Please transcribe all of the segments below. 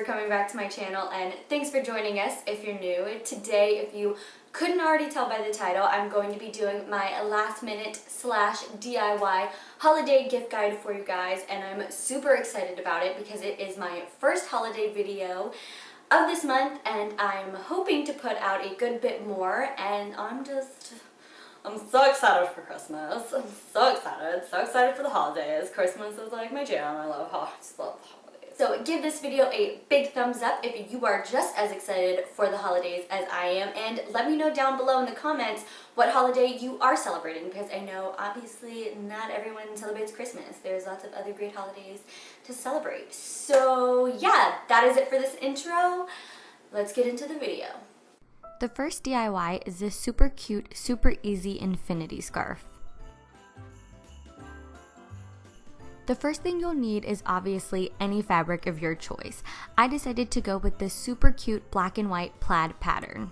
coming back to my channel, and thanks for joining us if you're new. Today, if you couldn't already tell by the title, I'm going to be doing my last minute / DIY holiday gift guide for you guys, and I'm super excited about it because it is my first holiday video of this month, and I'm hoping to put out a good bit more, and I'm so excited for Christmas. I'm so excited for the holidays. Christmas is like my jam. I love the holidays. So give this video a big thumbs up if you are just as excited for the holidays as I am, and let me know down below in the comments what holiday you are celebrating, because I know obviously not everyone celebrates Christmas. There's lots of other great holidays to celebrate. So yeah, that is it for this intro. Let's get into the video. The first DIY is this super cute, super easy infinity scarf. The first thing you'll need is obviously any fabric of your choice. I decided to go with this super cute black and white plaid pattern.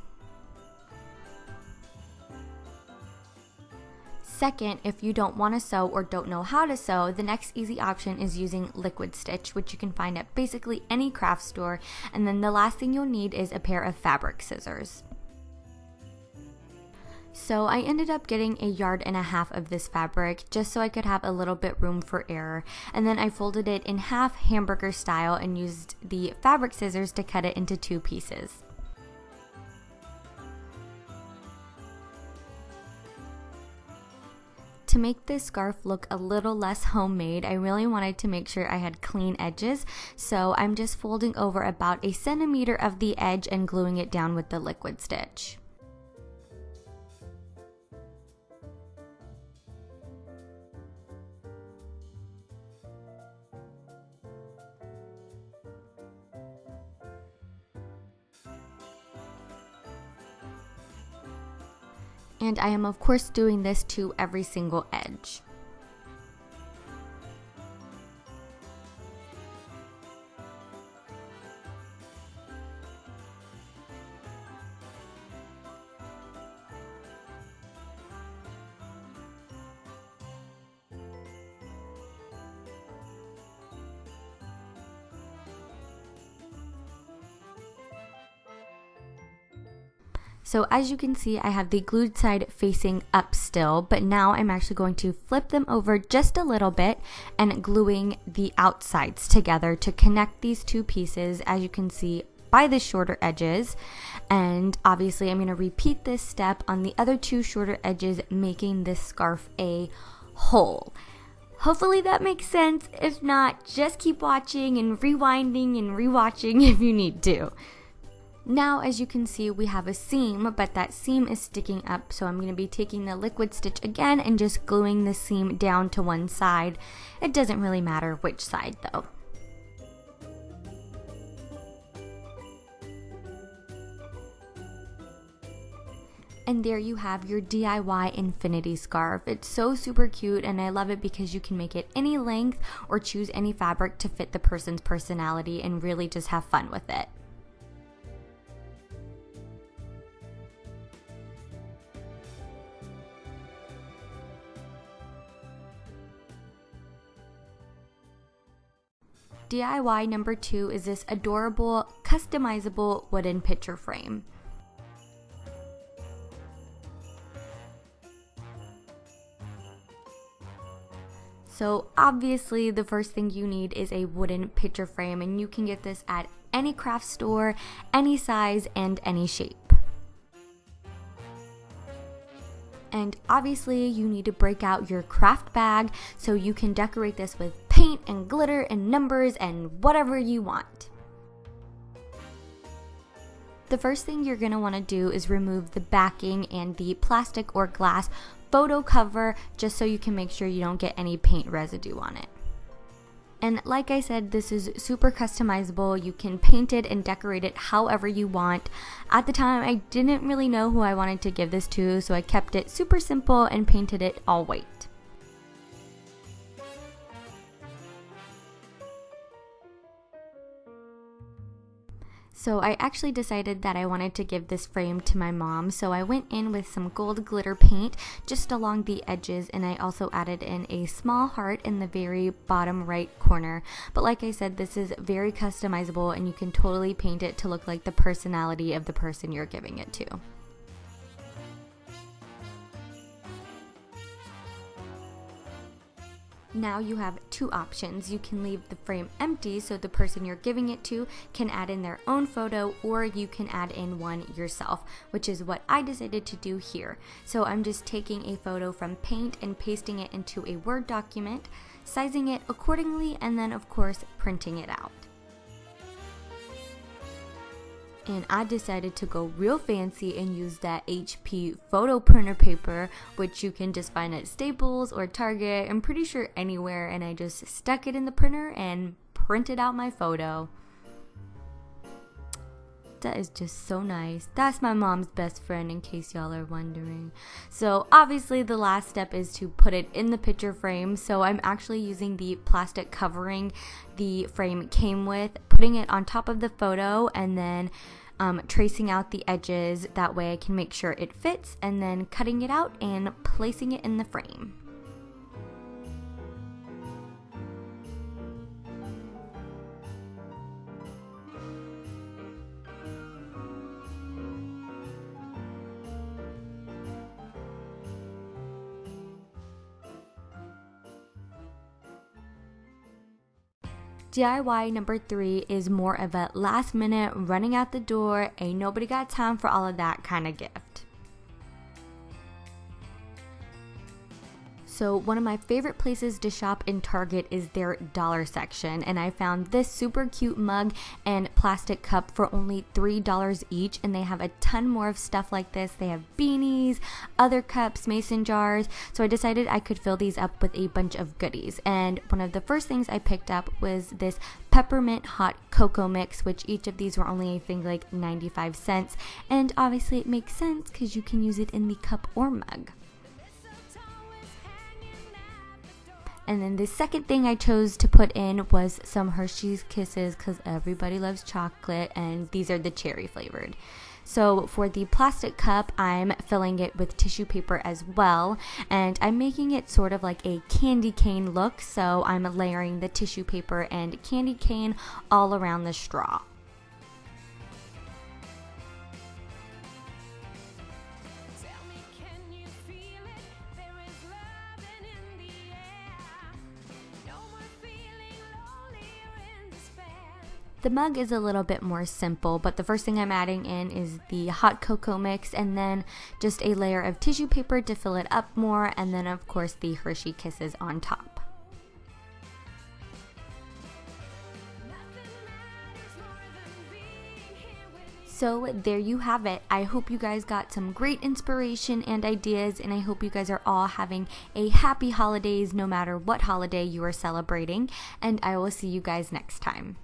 Second, if you don't want to sew or don't know how to sew, the next easy option is using liquid stitch, which you can find at basically any craft store. And then the last thing you'll need is a pair of fabric scissors. So I ended up getting 1.5 yards of this fabric just so I could have a little bit room for error, and then I folded it in half hamburger style and used the fabric scissors to cut it into 2 pieces. To make this scarf look a little less homemade, I really wanted to make sure I had clean edges, so I'm just folding over about 1 centimeter of the edge and gluing it down with the liquid stitch. And I am of course doing this to every single edge. So as you can see, I have the glued side facing up still, but now I'm actually going to flip them over just a little bit and gluing the outsides together to connect these 2 pieces, as you can see by the shorter edges. And obviously I'm going to repeat this step on the other 2 shorter edges, making this scarf a whole. Hopefully that makes sense. If not, just keep watching and rewinding and rewatching if you need to. Now, as you can see, we have a seam, but that seam is sticking up, so I'm going to be taking the liquid stitch again and just gluing the seam down to one side. It doesn't really matter which side though. And there you have your DIY infinity scarf. It's so super cute, and I love it because you can make it any length or choose any fabric to fit the person's personality and really just have fun with it. DIY number 2 is this adorable, customizable wooden picture frame. So obviously the first thing you need is a wooden picture frame, and you can get this at any craft store, any size, and any shape. And obviously you need to break out your craft bag so you can decorate this with paint and glitter and numbers and whatever you want. The first thing you're going to want to do is remove the backing and the plastic or glass photo cover, just so you can make sure you don't get any paint residue on it. And like I said, this is super customizable. You can paint it and decorate it however you want. At the time, I didn't really know who I wanted to give this to, so I kept it super simple and painted it all white. So I actually decided that I wanted to give this frame to my mom, so I went in with some gold glitter paint just along the edges, and I also added in a small heart in the very bottom right corner. But like I said, this is very customizable and you can totally paint it to look like the personality of the person you're giving it to. Now you have two options. You can leave the frame empty so the person you're giving it to can add in their own photo, or you can add in one yourself, which is what I decided to do here. So I'm just taking a photo from Paint and pasting it into a Word document, sizing it accordingly, and then of course printing it out. And I decided to go real fancy and use that HP photo printer paper, which you can just find at Staples or Target, I'm pretty sure anywhere, and I just stuck it in the printer and printed out my photo. That is just so nice. That's my mom's best friend, in case y'all are wondering. So obviously the last step is to put it in the picture frame. So I'm actually using the plastic covering the frame came with, putting it on top of the photo, and then tracing out the edges. That way I can make sure it fits, and then cutting it out and placing it in the frame. DIY number 3 is more of a last minute, running out the door, ain't nobody got time for all of that kind of gift. So one of my favorite places to shop in Target is their dollar section, and I found this super cute mug and plastic cup for only $3 each, and they have a ton more of stuff like this. They have beanies, other cups, mason jars, so I decided I could fill these up with a bunch of goodies. And one of the first things I picked up was this peppermint hot cocoa mix, which each of these were only I think like 95 cents, and obviously it makes sense because you can use it in the cup or mug. And then the second thing I chose to put in was some Hershey's Kisses, because everybody loves chocolate, and these are the cherry flavored. So for the plastic cup, I'm filling it with tissue paper as well, and I'm making it sort of like a candy cane look, so I'm layering the tissue paper and candy cane all around the straw. The mug is a little bit more simple, but the first thing I'm adding in is the hot cocoa mix, and then just a layer of tissue paper to fill it up more, and then of course the Hershey Kisses on top. So there you have it. I hope you guys got some great inspiration and ideas, and I hope you guys are all having a happy holidays no matter what holiday you are celebrating, and I will see you guys next time.